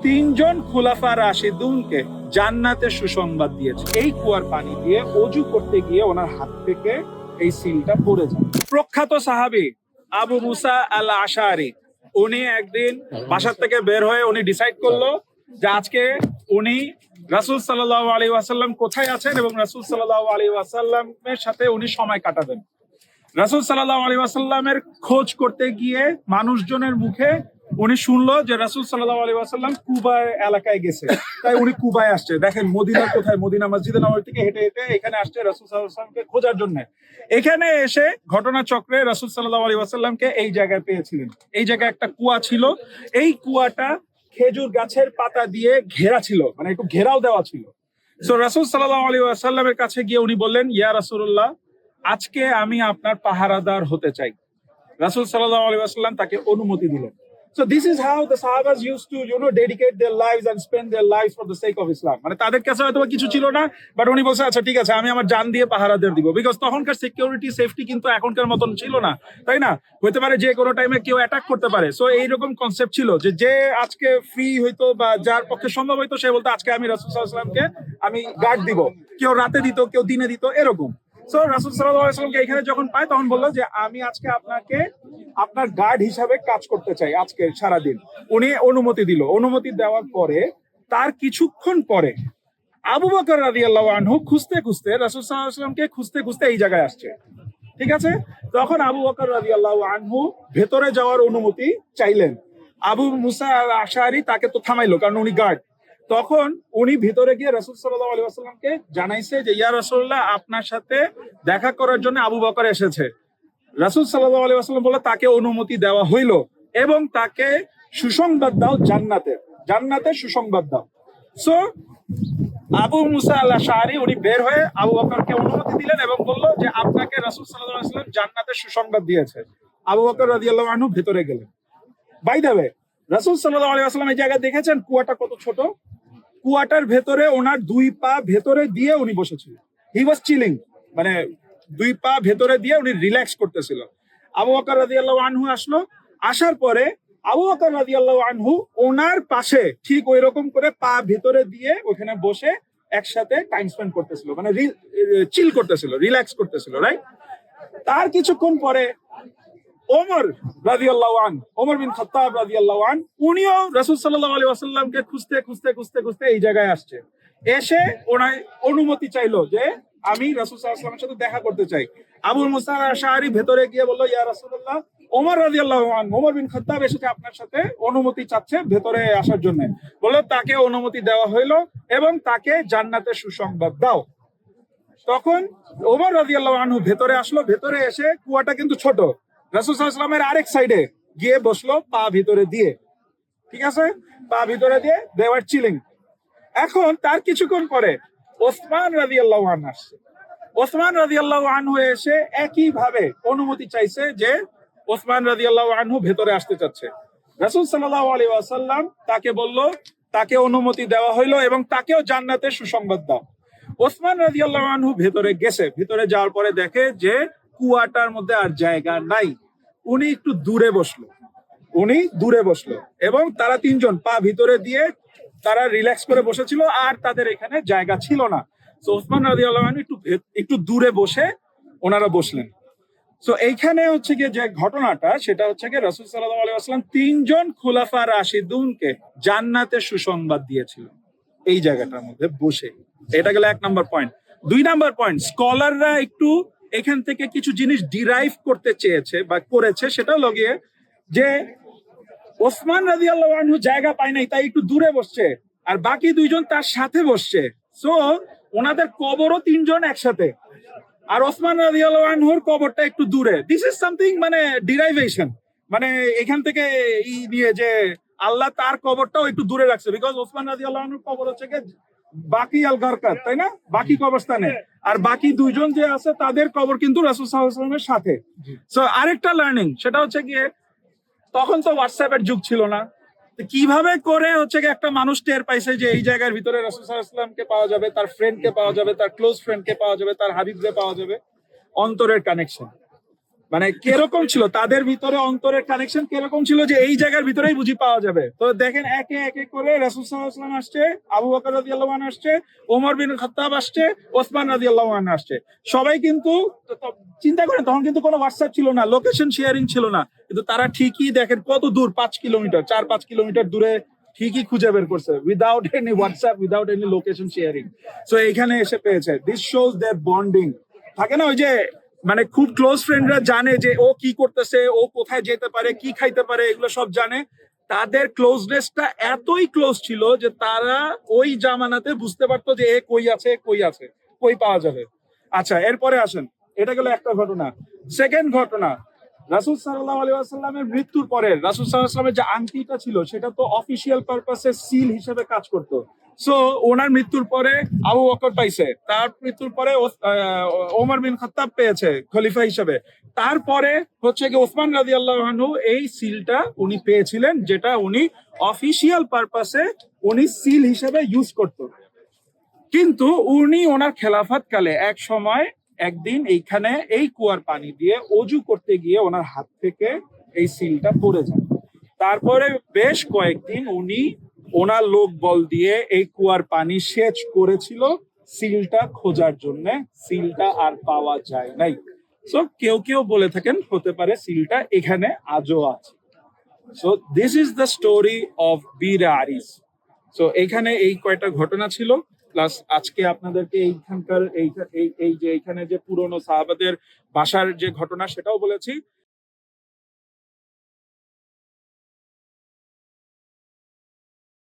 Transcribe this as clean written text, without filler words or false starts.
তিনজন খুলাফা রাশিদুনকে জান্নাতের সুসংবাদ দিয়েছে। এই কুয়ার পানি দিয়ে অজু করতে গিয়ে ওনার হাত থেকে এই সিলটা পড়ে যায়। প্রখ্যাত সাহাবী আবু মুসা আল আশআরী উনি একদিন বাসার থেকে বের হয়ে উনি ডিসাইড করলো যে আজকে উনি রাসূল সাল্লাল্লাহু আলাইহি ওয়াসাল্লাম কোথায় আছেন এবং রাসূল সাল্লাল্লাহু আলাইহি ওয়াসাল্লামের সাথে উনি সময় কাটাবেন। রাসূল সাল্লাল্লাহু আলাইহি ওয়াসাল্লামের খোঁজ করতে গিয়ে মানুষজনের মুখে উনি শুনলো যে রাসূল সাল্লাল্লাহু আলাইহি ওয়াসাল্লাম কুবা এলাকায় গেছে, তাই উনি কুবায় আসছে। দেখেন মদিনা কোথায়, মদিনা মসজিদে নববী থেকে হেঁটে হেঁটে এখানে আসছে রাসূল সাল্লাল্লাহু আলাইহি ওয়াসাল্লামকে খোঁজার জন্য। এখানে এসে ঘটনাচক্রে রাসূল সাল্লাল্লাহু আলাইহি ওয়াসাল্লামকে এই জায়গায় পেয়েছিলেন। এই জায়গায় একটা কুয়া ছিল, এই কুয়াটা খেজুর গাছের পাতা দিয়ে ঘেরা ছিল, মানে একটু ঘেরাও দেওয়া ছিল। সো রাসূল সাল্লাল্লাহু আলাইহি ওয়াসাল্লামের কাছে গিয়ে উনি বললেন, ইয়া রাসূলুল্লাহ, আজকে আমি আপনার পাহারাদার হতে চাই। রাসূল সাল্লাল্লাহু আলাইহি ওয়াসাল্লাম তাকে অনুমতি দিলেন। So this is how the Sahabas used to, dedicate their lives and spend their lives for the sake of Islam. মানে তাদের কাছে হয়তো কিছু ছিল না, বাট উনি বলছে আচ্ছা ঠিক আছে আমি আমার জান দিয়ে পাহারাদার দিব। বিকজ তখনকার সিকিউরিটি সেফটি কিন্তু এখনকার মতন ছিল না, তাই না? হতে পারে যে কোনো টাইমে কেউ অ্যাটাক করতে পারে। সো এইরকম কনসেপ্ট ছিল যে যে আজকে ফ্রি হইতো বা যার পক্ষে সম্ভব হইতো সে বলতো আজকে আমি রাসূল সাল্লাল্লাহু আলাইহি ওয়াসাল্লামকে আমি গার্ড দিব। কেউ রাতে দিত, কেউ দিনে দিত, এরকম। সো রাসূল সাল্লাল্লাহু আলাইহি ওয়াসাল্লামকে এখানে যখন পায় তখন বললো যে আমি আজকে আপনাকে আপনার গার্ড হিসাবে কাজ করতে চাই আজকে সারাদিন। উনি অনুমতি দিল। অনুমতি দেওয়ার পরে তার কিছুক্ষণ পরে আবু বকর রাদিয়াল্লাহু আনহু খুঁজতে খুঁজতে রাসূল সাল্লাল্লাহু আলাইহি ওয়াসাল্লামকে খুঁজতে খুঁজতে এই জায়গায় আসছে। ঠিক আছে, তখন আবু বকর রাদিয়াল্লাহু আনহু ভেতরে যাওয়ার অনুমতি চাইলেন। আবু মুসা আল আশআরী তাকে তো থামাইলো, কারণ উনি গার্ড। তখন উনি ভিতরে গিয়ে রাসূল সাল্লাল্লাহু আলাইহি ওয়াসাল্লামকে জানাইছে যে ইয়া রাসূলুল্লাহ, আপনার সাথে দেখা করার জন্য আবু বকর এসেছে। রাসূল সাল্লাল্লাহু আলাইহি ওয়াসাল্লাম বলে তাকে অনুমতি দেওয়া হইল এবং তাকে সুসংবাদ দাও জান্নাতের, জান্নাতের সুসংবাদ দাও। সো আবু মুসা আল আশআরী উনি বের হয়ে আবু বকরকে অনুমতি দিলেন এবং বললো যে আপনাকে রাসূল সাল্লাল্লাহু আলাইহি ওয়াসাল্লাম জান্নাতের সুসংবাদ দিয়েছে। আবু বকর রাদিয়াল্লাহু আনহু ভেতরে গেলেন। বাই দ্য ওয়ে, রাসূল সাল্লাল্লাহু আলাইহি ওয়াসাল্লাম এই জায়গায় দেখেছেন কুয়াটা কত ছোট। কুয়াটার ভেতরে ওনার দুই পা ভেতরে দিয়ে উনি বসেছিলেন। হি ওয়াজ চিলিং, মানে দুই পা ভেতরে দিয়ে উনি রিল্যাক্স করতেছিল। আবু বকর রাদিয়াল্লাহু আনহু আসলো। আসার পরে আবু বকর রাদিয়াল্লাহু আনহু ওনার পাশে ঠিক ওই রকম করে পা ভেতরে দিয়ে ওখানে বসে একসাথে টাইম স্পেন্ড করতেছিল, মানে চিল করতেছিল, রিল্যাক্স করতেছিল, রাইট? তার কিছুক্ষণ পরে ওমর রাদিয়াল্লাহু আনহু, ওমর বিন খাত্তাব রাদিয়াল্লাহু আনহু, উনিও রাসূল সাল্লাল্লাহু আলাইহি ওয়াসাল্লামকে খুঁজতে খুঁজতে খুঁজতে খুঁজতে এই জায়গায় আসছে। এসে ওনার অনুমতি চাইলো যে আমি রাসূল সাল্লাল্লাহু আলাইহি ওয়াসাল্লামের সাথে দেখা করতে চাই। আবু মুসা আল আশআরী ভেতরে গিয়ে বলল, ইয়া রাসূলুল্লাহ, ওমর রাদিয়াল্লাহু আনহু, ওমর বিন খাত্তাব এসেছে আপনার সাথে অনুমতি চাচ্ছে ভেতরে আসার জন্য। বলল তাকে অনুমতি দেওয়া হইলো এবং তাকে জান্নাতের সুসংবাদ দাও। তখন ওমর রাদিয়াল্লাহু আনহু ভেতরে আসলো। ভেতরে এসে কুয়াটা কিন্তু ছোট, রাসূল সাল্লাল্লাহু আলাইহি ওয়াসাল্লামের আরেক সাইডে গিয়ে বসলো পা ভিতরে দিয়ে। ঠিক আছে, পা ভিতরে দিয়ে দে ওয়ার চিলিং। এখন তার কিছুক্ষণ পরে ওসমান রাদিয়াল্লাহু আনহু আসছে। ওসমান রাদিয়াল্লাহু আনহু এসে একই ভাবে অনুমতি চাইছে যে ওসমান রাদিয়াল্লাহু আনহু ভেতরে আসতে চাচ্ছে। রাসূল সাল্লাল্লাহু আলাইহি ওয়াসাল্লাম তাকে বলল, তাকে অনুমতি দেওয়া হইলো এবং তাকেও জান্নাতের সুসংবাদ দাও। ওসমান রাদিয়াল্লাহু আনহু ভেতরে গেছে। ভেতরে যাওয়ার পরে দেখে যে কুয়াটার মধ্যে আর জায়গা নাই। উনি একটু দূরে বসলো, উনি দূরে বসলো এবং তারা তিনজন পা ভিতরে দিয়ে তারা রিল্যাক্স করে বসেছিল, আর তাদের এখানে জায়গা ছিল না। সো ওসমান রাদিয়াল্লাহু আনহু একটু দূরে বসে ওনারা বসলেন। সো এইখানে হচ্ছে গিয়ে যে ঘটনাটা, সেটা হচ্ছে গিয়ে রাসূল সাল্লাল্লাহু আলাইহি ওয়াসাল্লাম তিনজন খুলাফা রাশিদুনকে জান্নাতের সুসংবাদ দিয়েছিল এই জায়গাটার মধ্যে বসে। এটা গেল 1 নাম্বার পয়েন্ট। 2 নাম্বার পয়েন্ট, স্কলাররা একটু এখান থেকে কিছু জিনিস ডিরাইভ করতে চেয়েছে বা করেছে। সেটা হলো গিয়ে যে ওসমান রাদিয়াল্লাহু আনহু জায়গা পায় নাই, তাই একটু দূরে বসছে, আর বাকি দুইজন তার সাথে বসছে। সো ওনাদের কবরও তিনজন একসাথে, আর ওসমান রাদিয়াল্লাহু আনহুর কবরটা একটু দূরে। দিস ইজ সামথিং, মানে ডিরাইভেশন, মানে এখান থেকে এই নিয়ে যে আল্লাহ তার কবরটাও একটু দূরে রাখছে। বিকজ ওসমান রাদিয়াল্লাহু আনহুর কবর হচ্ছে গিয়ে বাকি আল গারকাত, তাই না, বাকি কবরস্থানে, আর বাকি দুইজন যে আছে তাদের কবর কিন্তু রাসূল সাল্লাল্লাহু আলাইহি ওয়াসাল্লামের সাথে। সো আরেকটা লার্নিং, সেটা হচ্ছে গিয়ে তখন তো হোয়াটসঅ্যাপের যুগ ছিল না। কিভাবে করে হচ্ছে কি একটা মানুষ টের পাইছে যে এই জায়গার ভিতরে রাসূল সাল্লাল্লাহু আলাইহি ওয়াসাল্লামকে পাওয়া যাবে, তার ফ্রেন্ডকে পাওয়া যাবে, তার ক্লোজ ফ্রেন্ডকে পাওয়া যাবে, তার হাবিবকে পাওয়া যাবে? অন্তরের কানেকশন। মানে কিরকম ছিল তাদের ভিতরে, অন্তরের কানেকশন কিরকম ছিল যে এই জায়গার ভিতরেই বুঝি পাওয়া যাবে। তো দেখেন একে একে করে রাসূল সাল্লাল্লাহু আলাইহি ওয়াসাল্লাম আসছে, আবু বকর রাদিয়াল্লাহু আনহু আসছে, ওমর বিন খাত্তাব আসছে, ওসমান রাদিয়াল্লাহু আনহু আসছে। সবাই কিন্তু চিন্তা করেন তখন কিন্তু কোনো হোয়াটসঅ্যাপ ছিল না, লোকেশন শেয়ারিং ছিল না, কিন্তু তারা ঠিকই দেখেন কত দূর, 5 কিলোমিটার, 4-5 কিলোমিটার দূরে ঠিকই খুঁজে বের করছে, without any WhatsApp, without any location sharing. So এইখানে এসে পেয়েছে। This shows their bonding. থাকে না ওই যে মানে খুব ক্লোজ ফ্রেন্ডরা জানে যে ও কি করতেছে, ও কোথায় যেতে পারে, কি খাইতে পারে, এগুলো সব জানে। তাদের ক্লোজনেসটা এতই ক্লোজ ছিল যে তারা ওই জামানাতে বুঝতে পারতো যে এ কই আছে, কই আছে, কই পাওয়া যাবে। আচ্ছা, এরপরে আসেন, এটা গেল একটা ঘটনা। সেকেন্ড ঘটনা, রাসূল সাল্লাল্লাহু আলাইহি ওয়াসাল্লামের মৃত্যুর পরে রাসূল সাল্লাল্লাহু আলাইহি ওয়াসাল্লামের যে আংটিটা ছিল সেটা তো অফিসিয়াল পারপাসে সিল হিসেবে কাজ করতো। সো ওনার মৃত্যুর পরে আবু বকর পাইছে, তার মৃত্যুর পরে ওমর বিন খাত্তাব পেয়েছে খলিফা হিসেবে, তারপরে হচ্ছে কি ওসমান রাদিয়াল্লাহু আনহু এই সিলটা উনি পেয়েছিলেন, যেটা উনি অফিসিয়াল পারপাসে উনি সিল হিসেবে ইউজ করতো। কিন্তু উনি ওনার খেলাফত কালে এক সময় একদিন এইখানে এই কুয়ার পানি দিয়ে অজু করতে গিয়ে ওনার হাত থেকে এই সিলটা পড়ে যায়। তারপরে বেশ কয়েকদিন উনি ওনার লোক বল দিয়ে এই কুয়ার পানি সেচ করেছিল সিলটা খোঁজার জন্য, সিলটা আর পাওয়া যায় নাই। সো কেউ কেউ বলে থাকেন হতে পারে সিলটা এখানে আজও আছে। So this is the story of বীর আরিস। সো এখানে এই কয়টা ঘটনা ছিল, প্লাস আজকে আপনাদেরকে এইখানকার এই এই এই যে এখানে যে পুরনো সাহাবাদের বাসার যে ঘটনা সেটাও বলেছি।